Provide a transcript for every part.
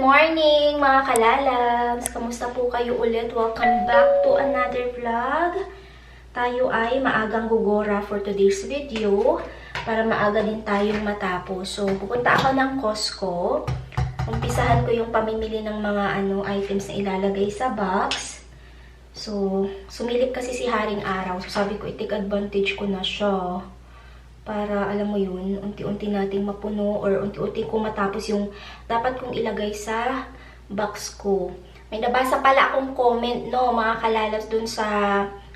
morning mga kalalabs! Kamusta po kayo ulit? Welcome back to another vlog. Tayo ay maagang gugora for today's video para maaga din tayong matapos. So, pupunta ako ng Costco. Umpisahan ko yung pamimili ng mga items na ilalagay sa box. So, sumilip kasi si Haring Araw. So, sabi ko, i-take advantage ko na siya. Para, alam mo yun, unti-unti nating mapuno or unti-unti ko matapos yung dapat kong ilagay sa box ko. May nabasa pala akong comment, no, mga kalalabs dun sa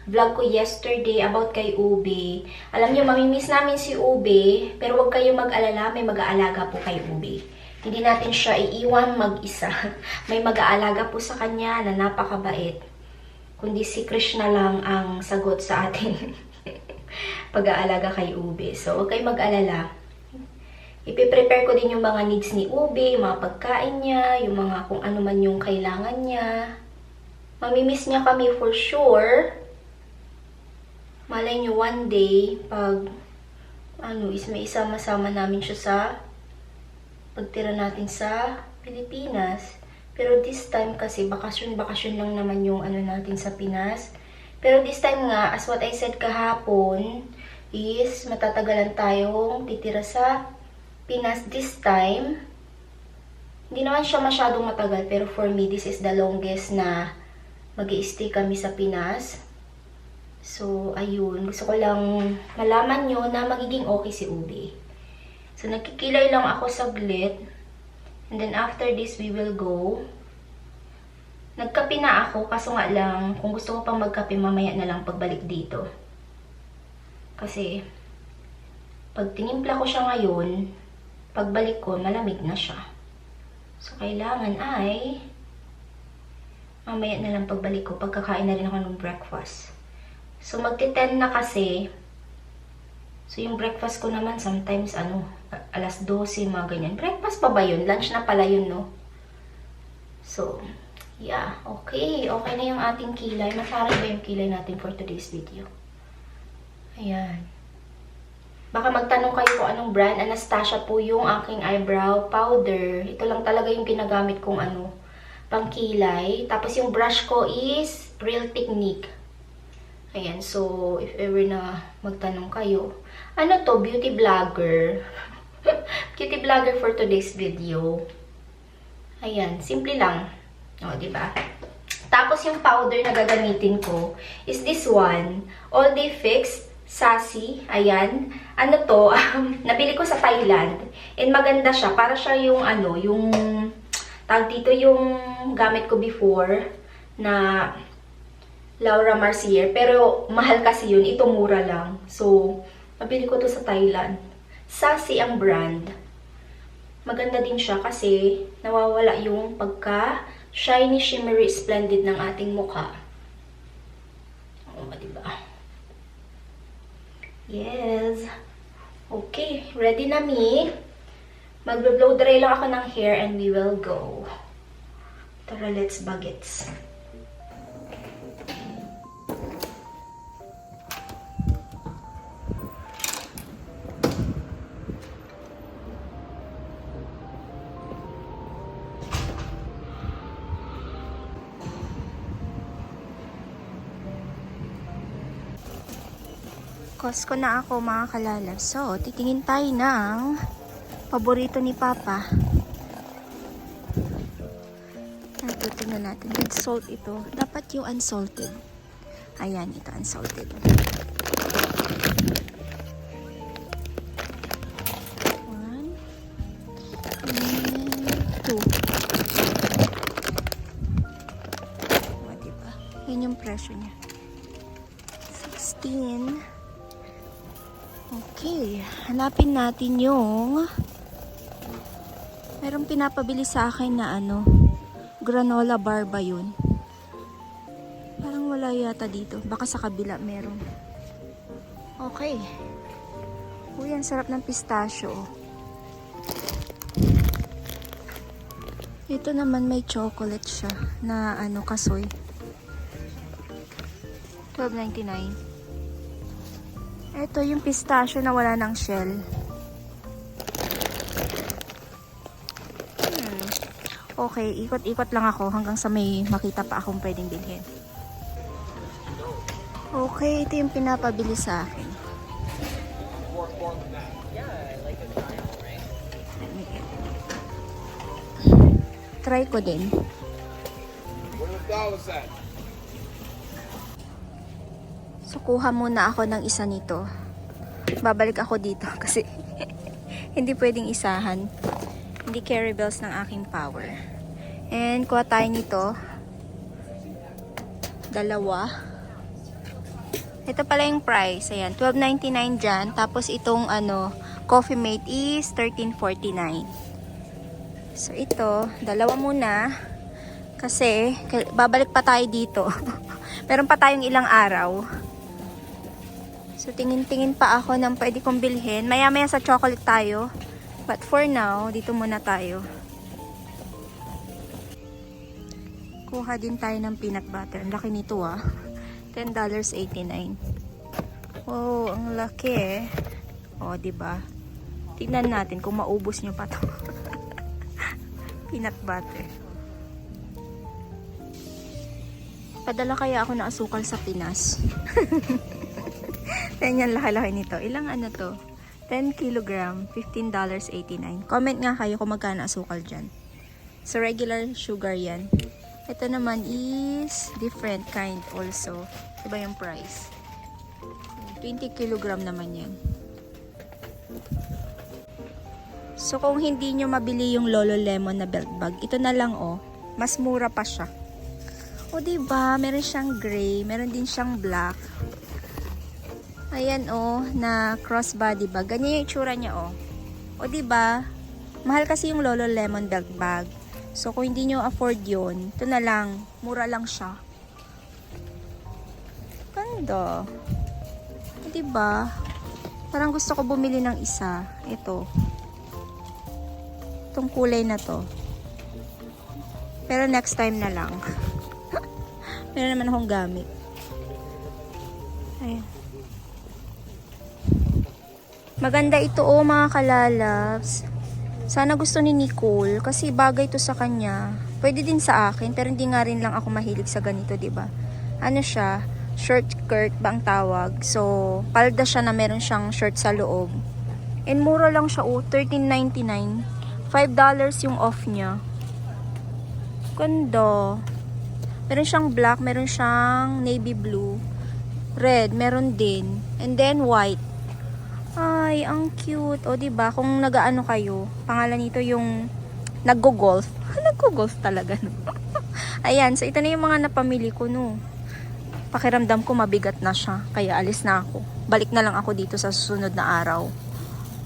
vlog ko yesterday about kay Ube. Alam nyo, mamimiss namin si Ube, pero huwag kayong mag-alala, may mag-aalaga po kay Ube. Hindi natin siya iiwan mag-isa. May mag-aalaga po sa kanya na napakabait. Kundi si Krishna lang ang sagot sa ating pag-aalaga kay Ube. So, huwag kayong mag-alala. Ipiprepare ko din yung mga needs ni Ube, yung mga pagkain niya, yung mga kung ano man yung kailangan niya. Mamimiss niya kami for sure. Malay niyo one day, pag may isama-sama namin siya sa pagtira natin sa Pilipinas. Pero this time kasi, bakasyon lang naman yung natin sa Pinas. Pero this time nga, as what I said kahapon, is matatagalan tayong titira sa Pinas this time. Hindi naman siya masyadong matagal, pero for me, this is the longest na mag-i-stay kami sa Pinas. So, ayun. Gusto ko lang malaman nyo na magiging okay si Ube. So, nagkikilay lang ako saglit. And then, after this, we will go. Nagkape na ako, kaso nga lang, kung gusto ko pang magkape, mamaya na lang pagbalik dito. Kasi, pag tinimpla ko siya ngayon, pagbalik ko, malamig na siya. So, kailangan ay, mamaya na lang pagbalik ko, pagkakain na rin ako ng breakfast. So, magti-10 na kasi. So, yung breakfast ko naman, sometimes, alas 12, mga ganyan. Breakfast pa ba yun? Lunch na pala yun, no? So, yeah, okay. Okay na yung ating kilay. Masaray ba yung kilay natin for today's video? Ayan. Baka magtanong kayo kung anong brand. Anastasia po yung aking eyebrow powder. Ito lang talaga yung ginagamit kong pang kilay. Tapos yung brush ko is Real Technique. Ayan, so if ever na magtanong kayo. Ano to? Beauty vlogger. Beauty vlogger for today's video. Ayan, simple lang. O, diba? Tapos yung powder na gagamitin ko is this one. All Day Fix Sassy. Ayan. Ano to? Nabili ko sa Thailand. And maganda siya. Para siya yung yung tag dito yung gamit ko before na Laura Mercier. Pero mahal kasi yun. Ito mura lang. So, nabili ko to sa Thailand. Sassy ang brand. Maganda din siya kasi nawawala yung pagka shiny, shimmery, splendid ng ating mukha. O, diba? Yes. Okay, ready na me. Mag-blow dry lang ako ng hair and we will go. Tara, let's bagets. Costco na ako mga kalalab. So, titingin tayo ng paborito ni Papa. Tingnan natin. With salt ito. Dapat yung unsalted. Ayan, ito unsalted. One. And two. O, diba? Yan yung presyo niya. 16. Okay, hanapin natin yung merong pinapabili sa akin na granola bar ba yun? Parang wala yata dito. Baka sa kabila meron. Okay. Uy, ang sarap ng pistachio. Ito naman may chocolate siya na kasoy. $12.99. Ito yung pistachio na wala ng shell. Okay, ikot-ikot lang ako hanggang sa may makita pa akong pwedeng bilhin. Okay, ito yung pinapabili sa akin. Try ko din. So, kuha muna ako ng isa nito. Babalik ako dito kasi hindi pwedeng isahan. Hindi carry bells ng aking power. And kuha tayo nito. Dalawa. Ito pala yung price. Ayan, $12.99 dyan. Tapos itong Coffee Mate is $13.49. So ito, dalawa muna. Kasi babalik pa tayo dito. Meron pa tayong ilang araw. So tingin-tingin pa ako ng pwede kong bilhin. Maya-maya sa chocolate tayo. But for now, dito muna tayo. Kuha din tayo ng peanut butter. Ang laki nito $10.89. Oh, ang laki eh. Oh, diba? Tingnan natin kung maubos nyo pa to. Peanut butter. Padala kaya ako ng asukal sa Pinas. Yan laki-laki nito. Ilang to? 10 kilogram, $15.89. Comment nga kayo kung magkano asukal dyan. So, regular sugar yan. Ito naman is different kind also. Iba yung price. 20 kilogram naman yan. So, kung hindi nyo mabili yung Lolo Lemon na belt bag, ito na lang mas mura pa siya. O, diba? Meron siyang gray, meron din siyang black. Ayan na crossbody bag. Ganyan yung itsura niya O diba? Mahal kasi yung Lolo Lemon belt bag. So kung hindi nyo afford yun, ito na lang. Mura lang siya. Ganda. O diba? Parang gusto ko bumili ng isa. Ito. Itong kulay na to. Pero next time na lang. Meron naman akong gamit. Ayan. Maganda ito mga kalalabs. Sana gusto ni Nicole kasi bagay to sa kanya. Pwede din sa akin pero hindi nga rin lang ako mahilig sa ganito, 'di ba? Ano siya? Short skirt ba ang tawag? So, palda siya na meron siyang short sa loob. And mura lang siya $13.99. $5 yung off niya. Ganda. Meron siyang black, meron siyang navy blue, red, meron din. And then white. Ay, ang cute. O, diba? Kung nag-ano kayo, pangalan nito yung naggo-golf. Naggo-golf talaga, no? Ayan, so ito na yung mga napamili ko, no? Pakiramdam ko mabigat na siya, kaya alis na ako. Balik na lang ako dito sa susunod na araw.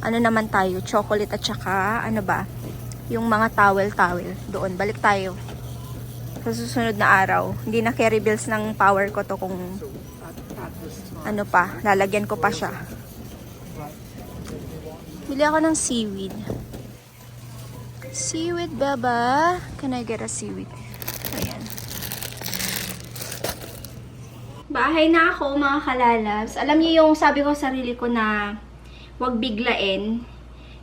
Ano naman tayo? Chocolate at saka, ano ba? Yung mga towel. Doon, balik tayo. Sa susunod na araw. Hindi na carry bills ng power ko to kung ano pa, lalagyan ko pa siya. Bili ako ng seaweed. Seaweed, baba. Can I get a seaweed? Ayan. Bahay na ako, mga kalalabs. Alam niyo yung sabi ko sa sarili ko na wag biglain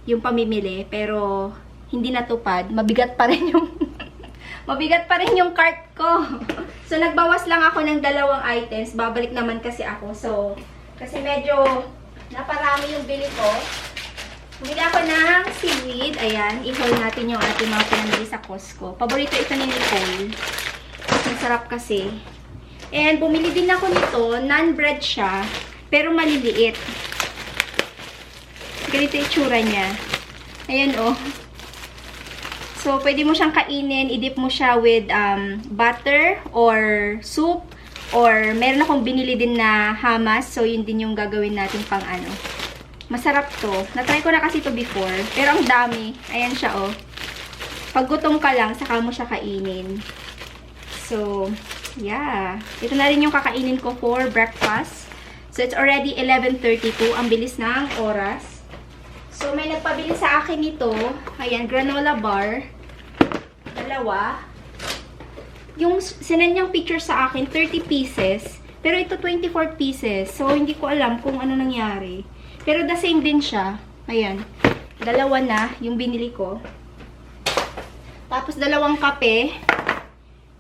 yung pamimili. Pero hindi natupad. Mabigat pa rin yung mabigat pa rin yung cart ko. So, nagbawas lang ako ng 2 items. Babalik naman kasi ako. So, kasi medyo naparami yung bili ko. Bumili ako ng seaweed. Ayan, i-haul natin yung ating mga pinamili sa Costco. Paborito ito ni Nicole. Masarap kasi. And bumili din ako nito. Non-bread siya, pero maliliit. Ganito yung itsura niya. Ayan So, pwede mo siyang kainin. I-dip mo siya with butter or soup. Or meron akong binili din na hummus. So, yun din yung gagawin natin pang Masarap to. Natry ko na kasi to before. Pero ang dami. Ayan siya, Pag gutom ka lang, saka mo siya kainin. So, yeah. Ito na rin yung kakainin ko for breakfast. So, it's already 11:32. Ang bilis ng oras. So, may nagpabili sa akin nito. Ayan, granola bar. 2. Yung sinend niyang picture sa akin, 30 pieces. Pero ito, 24 pieces. So, hindi ko alam kung ano nangyari. Pero the same din siya. Ayan. 2 na yung binili ko. Tapos dalawang kape.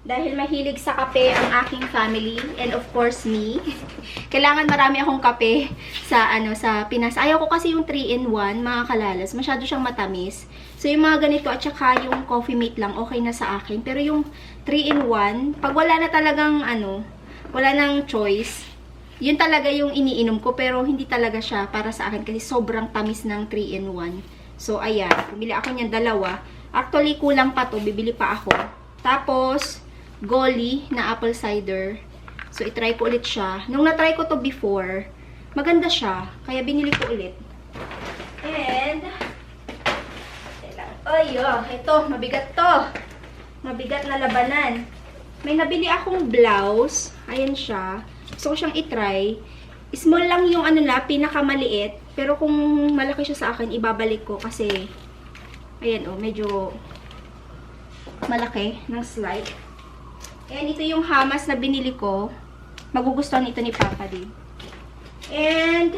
Dahil mahilig sa kape ang aking family and of course me. Kailangan marami akong kape sa Pinas. Ayaw ko kasi yung 3-in-1, mga kalalas. Masyado siyang matamis. So yung mga ganito at saka yung coffee mate lang okay na sa akin. Pero yung 3-in-1, pag wala na talagang wala nang choice, yun talaga yung iniinom ko pero hindi talaga siya para sa akin kasi sobrang tamis ng 3-in-1. So ayan, bumili ako niyan dalawa. Actually kulang pa to, bibili pa ako. Tapos Goli na apple cider. So, itry ko ulit siya. Nung na-try ko to before, maganda siya. Kaya binili ko ulit. And, ito, mabigat to. Mabigat na labanan. May nabili akong blouse. Ayan siya. Gusto ko siyang itry. Small lang yung pinakamaliit. Pero kung malaki siya sa akin, ibabalik ko kasi, ayan medyo malaki ng slide. And ito yung hamas na binili ko. Magugustuhan ito ni Papa din. And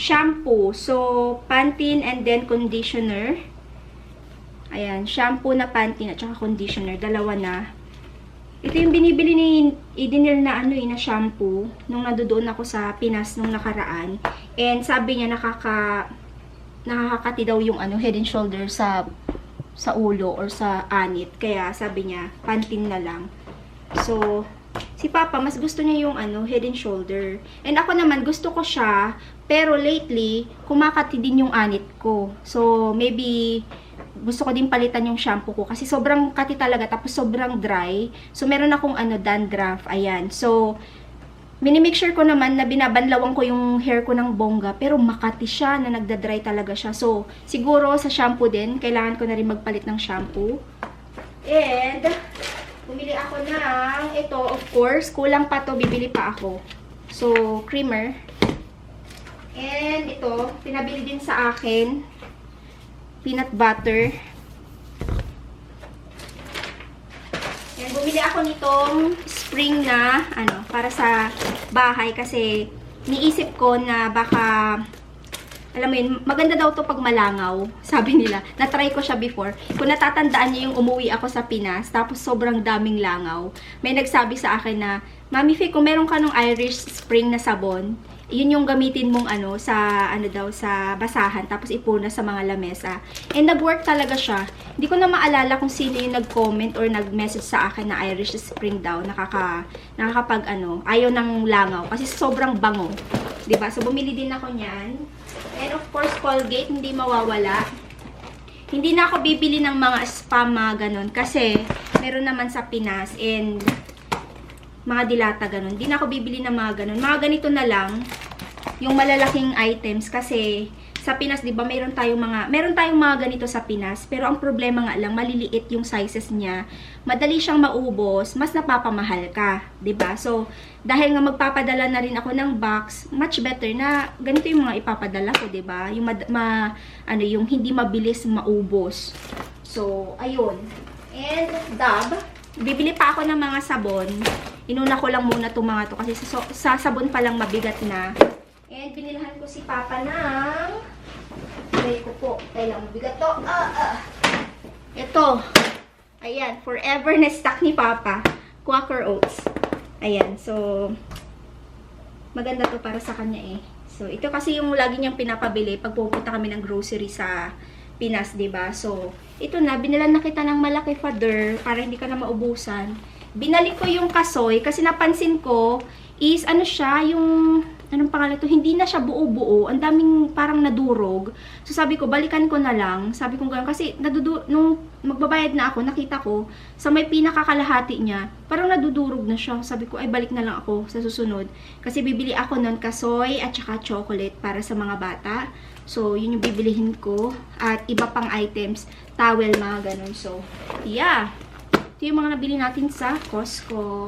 shampoo. So, Pantene and then conditioner. Ayan, shampoo na Pantene at saka conditioner. Dalawa na. Ito yung binibili ni Idinil na na shampoo nung nandoon ako sa Pinas nung nakaraan. And sabi niya nakakati daw yung head and shoulder sa ulo or sa anit. Kaya sabi niya, Pantene na lang. So, si Papa, mas gusto niya yung head and shoulder. And ako naman, gusto ko siya. Pero lately, kumakati din yung anit ko. So, maybe, gusto ko din palitan yung shampoo ko. Kasi sobrang kati talaga. Tapos sobrang dry. So, meron akong dandruff. Ayan. So, minimake sure ko naman na binabanlawan ko yung hair ko ng bongga. Pero makati siya na nagda-dry talaga siya. So, siguro sa shampoo din, kailangan ko na rin magpalit ng shampoo. And, bumili ako ng ito, of course, kulang pa to, bibili pa ako. So, creamer. And ito, pinabili din sa akin, peanut butter. And bumili ako nitong spring na, para sa bahay kasi niisip ko na baka, alam mo yun, maganda daw to pag malangaw, sabi nila. Na-try ko siya before. Kung natatandaan niyo yung umuwi ako sa Pinas, tapos sobrang daming langaw. May nagsabi sa akin na, Mami Faye, kung meron ka ng Irish Spring na sabon, yun yung gamitin mong sa basahan, tapos ipuna sa mga lamesa. And nag-work talaga siya. Hindi ko na maalala kung sino yung nag-comment or nag-message sa akin na Irish Spring daw, nakakapag ayaw ng langaw, kasi sobrang bango. Diba? So, bumili din ako niyan. And of course, Colgate, hindi mawawala. Hindi na ako bibili ng mga spam, mga ganun. Kasi, meron naman sa Pinas. And, mga dilata, ganun. Hindi na ako bibili ng mga ganun. Mga ganito na lang, yung malalaking items. Kasi, sa Pinas, di ba, meron tayong mga ganito sa Pinas. Pero, ang problema nga lang, maliliit yung sizes niya. Madali siyang maubos, mas napapamahal ka. Di ba? So, dahil nga magpapadala na rin ako ng box, much better na ganito yung mga ipapadala ko, 'di ba? Yung yung hindi mabilis maubos. So, ayun. And Dove, bibili pa ako ng mga sabon. Inuna ko lang muna itong mga to kasi sa sabon pa lang mabigat na. And binilhan ko si Papa ng kailang mabigat to. Ito. Ayan, forever na stock ni Papa. Quaker Oats. Ayan, so, maganda to para sa kanya So, ito kasi yung lagi niyang pinapabili pag pupunta kami ng grocery sa Pinas, 'di ba? So, ito na, binilan na kita ng malaki father para hindi ka na maubusan. Binalik ko yung kasoy kasi napansin ko is siya, yung anong pangalan to, hindi na siya buo-buo, ang daming parang nadurog. So sabi ko, balikan ko na lang. Sabi ko gano'n kasi nung magbabayad na ako, nakita ko sa may pinakakalahati niya, parang nadudurog na siya. Sabi ko, ay balik na lang ako sa susunod. Kasi bibili ako nun kasoy at saka chocolate para sa mga bata. So yun yung bibilihin ko. At iba pang items, towel, mga ganun. So, yeah. Ito yung mga nabili natin sa Costco.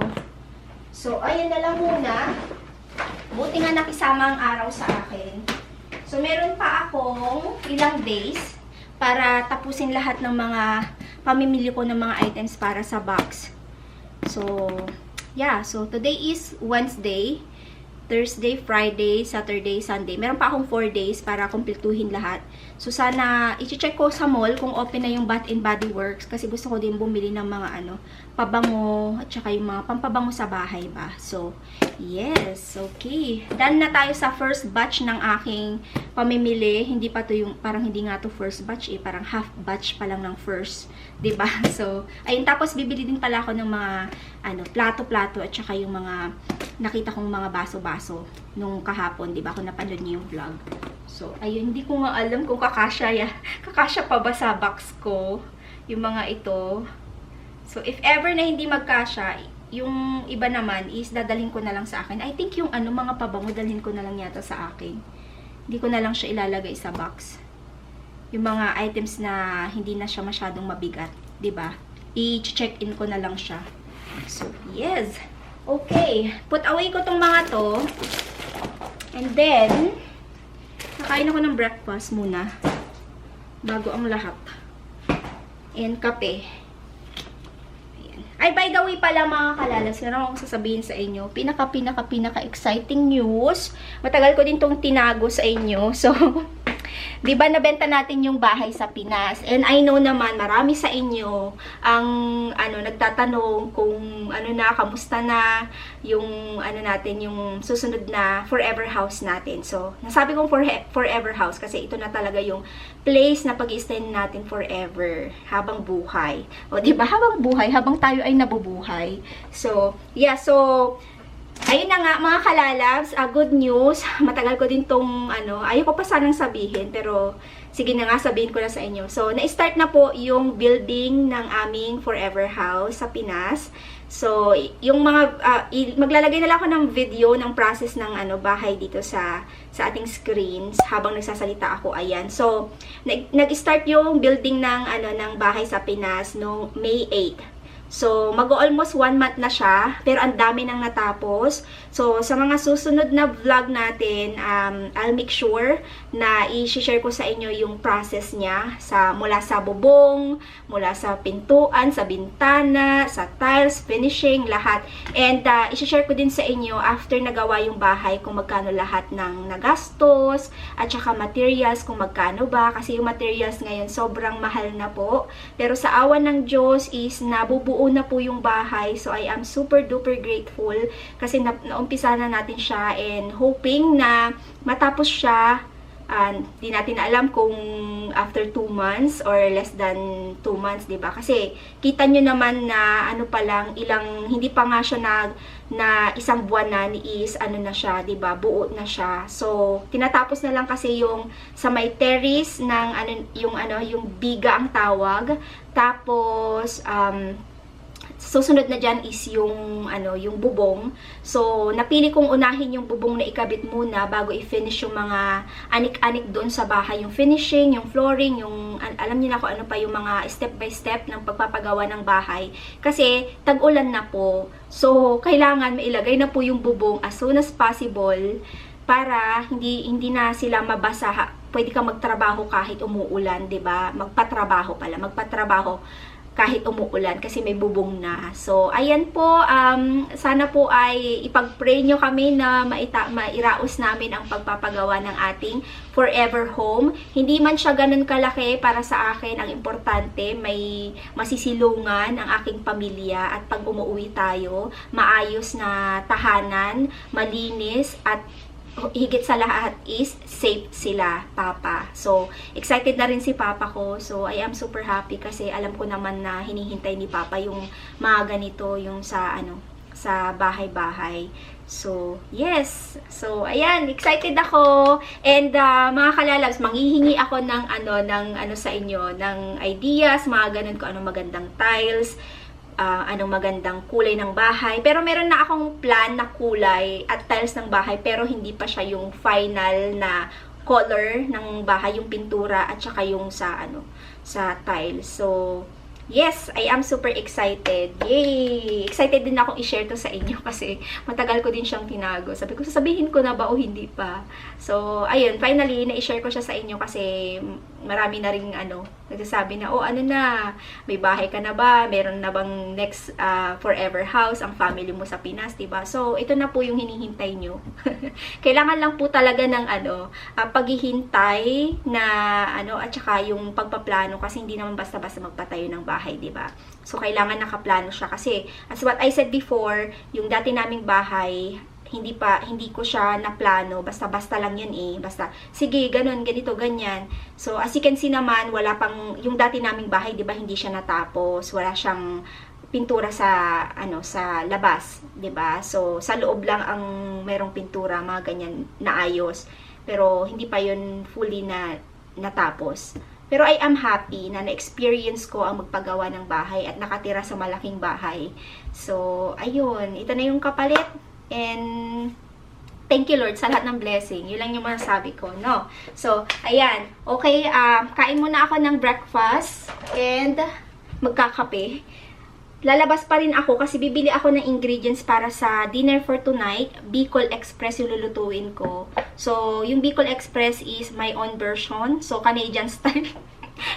So, ayan na lang muna. Buti nga nakisama ang araw sa akin. So, meron pa akong ilang days para tapusin lahat ng mga pamimili ko ng mga items para sa box. So, yeah. So, today is Wednesday. Thursday, Friday, Saturday, Sunday. Meron pa akong 4 days para kumpletuhin lahat. So, sana, i-check ko sa mall kung open na yung Bath and Body Works. Kasi gusto ko din bumili ng mga pabango, at saka yung mga pampabango sa bahay ba. So, yes. Okay. Done na tayo sa first batch ng aking pamimili. Hindi pa to yung, parang hindi nga to first batch parang half batch pa lang ng first. 'Di ba? So, ayun, tapos bibili din pala ako ng mga plato-plato at saka yung mga nakita kong mga baso-baso nung kahapon, 'di ba? Kung napanood niyo yung vlog. So, ayun, hindi ko nga alam kung kakasya pa ba sa box ko yung mga ito. So, if ever na hindi magkasya, yung iba naman is dadalhin ko na lang sa akin. I think yung mga pabango dalhin ko na lang yata sa akin. Hindi ko na lang siya ilalagay sa box. Yung mga items na hindi na siya masyadong mabigat, 'di ba? I-check in ko na lang siya. So, yes. Okay, put away ko tong mga to. And then kakain ako ng breakfast muna bago ang lahat. And kape. Ayan. Ay, by the way pala mga kalalas, meron akong sasabihin sa inyo. Pinaka exciting news. Matagal ko din tong tinago sa inyo. So, di ba nabenta natin yung bahay sa Pinas? And I know naman, marami sa inyo ang nagtatanong kung kamusta na yung natin, yung susunod na forever house natin. So, nasabi kong forever house kasi ito na talaga yung place na pag-i-stay natin forever habang buhay. O, di ba? Habang buhay, habang tayo ay nabubuhay. So, yeah, so ayun na nga mga kalalabs, good news. Matagal ko din tong ayaw ko pa sanang sabihin, pero sige na nga, sabihin ko na sa inyo. So, na-start na po yung building ng aming forever house sa Pinas. So, yung mga maglalagay na lang ako ng video ng process ng bahay dito sa ating screens habang nagsasalita ako. Ayan. So, nag-start yung building ng bahay sa Pinas noong May 8. So, mag-almost 1 month na siya, pero ang dami nang natapos. So, sa mga susunod na vlog natin, I'll make sure na i-share ko sa inyo yung process niya mula sa bubong, mula sa pintuan, sa bintana, sa tiles, finishing, lahat. And i-share ko din sa inyo after nagawa yung bahay kung magkano lahat ng nagastos, at saka materials kung magkano ba, kasi yung materials ngayon sobrang mahal na po. Pero sa awan ng Diyos is nabubuo na po yung bahay. So, I am super duper grateful kasi naumpisa na natin siya and hoping na matapos siya. Di natin alam kung after 2 months or less than 2 months, diba? Kasi kita nyo naman na pa lang, hindi pa nga siya na isang buwan na is na siya, diba? Buo na siya. So, tinatapos na lang kasi yung sa may terrace ng yung biga ang tawag. Tapos, susunod na dyan is yung bubong. So, napili kong unahin yung bubong na ikabit muna bago i-finish yung mga anik-anik doon sa bahay. Yung finishing, yung flooring, yung, alam niyo na kung ano pa yung mga step by step ng pagpapagawa ng bahay. Kasi, tag-ulan na po. So, kailangan mailagay na po yung bubong as soon as possible para hindi na sila mabasa. Pwede ka magtrabaho kahit umuulan, 'di ba? Magpatrabaho kahit umuulan kasi may bubong na. So, ayan po, sana po ay ipag-pray nyo kami na mairaos namin ang pagpapagawa ng ating forever home. Hindi man siya ganun kalaki para sa akin. Ang importante, may masisilungan ang aking pamilya at pag umuwi tayo, maayos na tahanan, malinis, at higit sa lahat is safe sila, Papa. So, excited na rin si Papa ko. So, I am super happy kasi alam ko naman na hinihintay ni Papa yung mga ganito, yung sa bahay-bahay. So, yes. So, ayan, excited ako. And mga kalalabs, manghihingi ako ng sa inyo, ng ideas, mga ganun, kung anong magandang tiles, anong magandang kulay ng bahay. Pero meron na akong plan na kulay at tiles ng bahay, pero hindi pa siya yung final na color ng bahay, yung pintura at saka yung sa tiles. So, Yes, I am super excited. Yay! Excited din akong i-share to sa inyo kasi matagal ko din siyang tinago. Sabi ko, sasabihin ko na ba o hindi pa? So, ayun, finally, na-i-share ko siya sa inyo kasi marami na rin, nagsasabi na, ano na, may bahay ka na ba? Meron na bang next forever house ang family mo sa Pinas, diba? So, ito na po yung hinihintay nyo. Kailangan lang po talaga ng, paghihintay na, at saka yung pagpaplano kasi hindi naman basta-basta magpatayo ng bahay, diba? So, kailangan nakaplano siya kasi, as what I said before, yung dati naming bahay, hindi ko siya naplano, basta-basta lang yan basta, sige, ganun, ganito, ganyan. So, as you can see naman, wala pang, yung dati naming bahay, diba, hindi siya natapos, wala siyang pintura sa, sa labas, diba? So, sa loob lang ang merong pintura, mga ganyan, na ayos. Pero, hindi pa yun fully na natapos. Pero I am happy na na-experience ko ang magpagawa ng bahay at nakatira sa malaking bahay. So, ayun, ito na yung kapalit. And, thank you Lord sa lahat ng blessing. Yun lang yung masasabi ko, no? So, ayan. Okay, kain muna ako ng breakfast and magkakape. Lalabas pa rin ako kasi bibili ako ng ingredients para sa dinner for tonight. Bicol Express yung lulutuin ko. So, yung Bicol Express is my own version. So, Canadian style.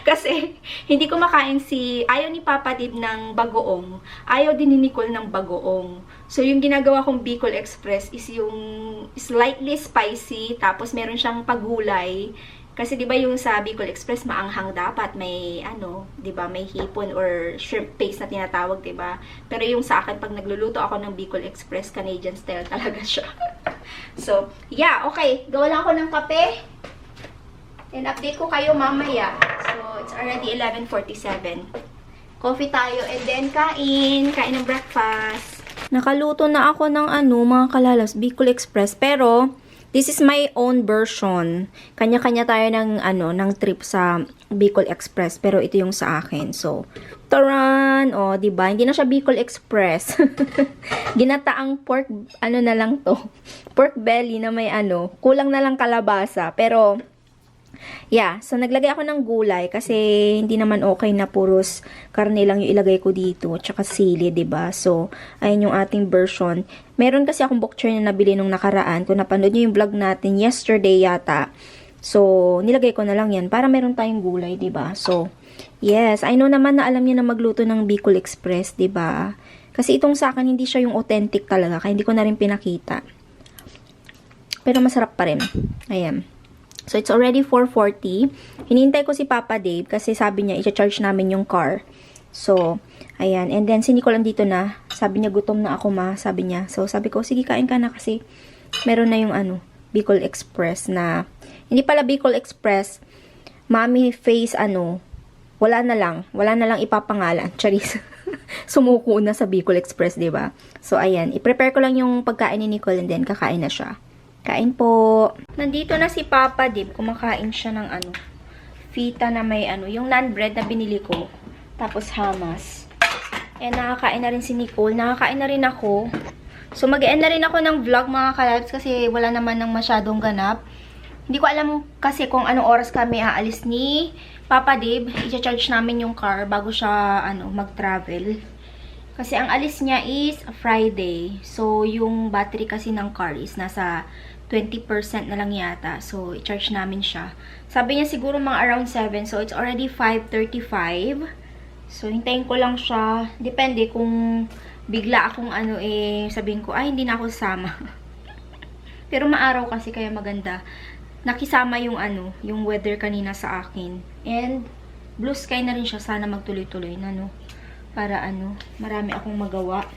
Kasi, hindi ko makain ayaw ni Papa Dib ng bagoong. Ayaw din ni Nicole ng bagoong. So, yung ginagawa kong Bicol Express is yung slightly spicy. Tapos, meron siyang pagulay. Kasi, di ba yung sa Bicol Express, maanghang dapat. May, di ba, may hipon or shrimp paste na tinatawag, di ba? Pero yung sa akin, pag nagluluto ako ng Bicol Express, Canadian style talaga siya. So, yeah, okay. Gawa lang ako ng kape. And update ko kayo mamaya. So, it's already 11:47. Coffee tayo and then kain ng breakfast. Nakaluto na ako ng mga kalalas, Bicol Express. Pero, this is my own version. Kanya-kanya tayo ng trip sa Bicol Express. Pero ito yung sa akin. So, taran! O, diba? Hindi na siya Bicol Express. Ginataang pork, na lang to. Pork belly na may kulang na lang kalabasa. Pero, yeah, so naglagay ako ng gulay kasi hindi naman okay na puros karne lang yung ilagay ko dito, tsaka sili, 'di ba? So, ayun yung ating version. Meron kasi akong bok choy na nabili nung nakaraan. Kung napanood niyo yung vlog natin yesterday yata. So, nilagay ko na lang 'yan para meron tayong gulay, 'di ba? So, yes, I know naman na alam niyo na magluto ng Bicol Express, 'di ba? Kasi itong sa akin hindi siya yung authentic talaga, kaya hindi ko na rin pinakita. Pero masarap pa rin. Ayan. So, it's already 4:40. Hinihintay ko si Papa Dave kasi sabi niya, i-charge namin yung car. So, ayan. And then, si Nicole andito na. Sabi niya, gutom na ako, ma. Sabi niya. So, sabi ko, sige, kain ka na kasi meron na yung Bicol Express na, hindi pala Bicol Express, Mommy Face, wala na lang ipapangalan. Charis. Sumuko na sa Bicol Express, diba? So, ayan. I-prepare ko lang yung pagkain ni Nicole and then kakain na siya. Kain po. Nandito na si Papa Dib. Kumakain siya ng fita na may yung naan bread na binili ko. Tapos hamas. And nakakain na rin si Nicole. Nakakain na rin ako. So mag-end na rin ako ng vlog mga kalabs kasi wala naman ng masyadong ganap. Hindi ko alam kasi kung anong oras kami aalis ni Papa Dib. I-charge namin yung car bago siya mag-travel. Kasi ang alis niya is Friday. So yung battery kasi ng car is nasa 20% na lang yata. So, i-charge namin siya. Sabi niya siguro mga around 7. So, it's already 5:35. So, hintayin ko lang siya. Depende kung bigla akong sabihin ko, ay, hindi na ako sasama. Pero maaraw kasi kaya maganda. Nakisama yung yung weather kanina sa akin. And, blue sky na rin siya. Sana magtuloy-tuloy na, para marami akong magawa.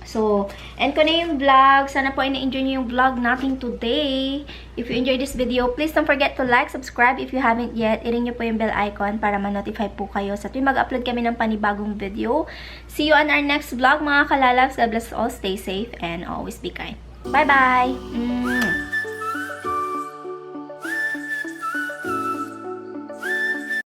So, end ko na yung vlog. Sana po ay na-enjoy nyo yung vlog natin today. If you enjoyed this video, please don't forget to like, subscribe if you haven't yet. I-ring nyo po yung bell icon para ma-notify po kayo sa tuwing mag-upload kami ng panibagong video. See you on our next vlog mga kalalabs. God bless all. Stay safe and always be kind. Bye-bye!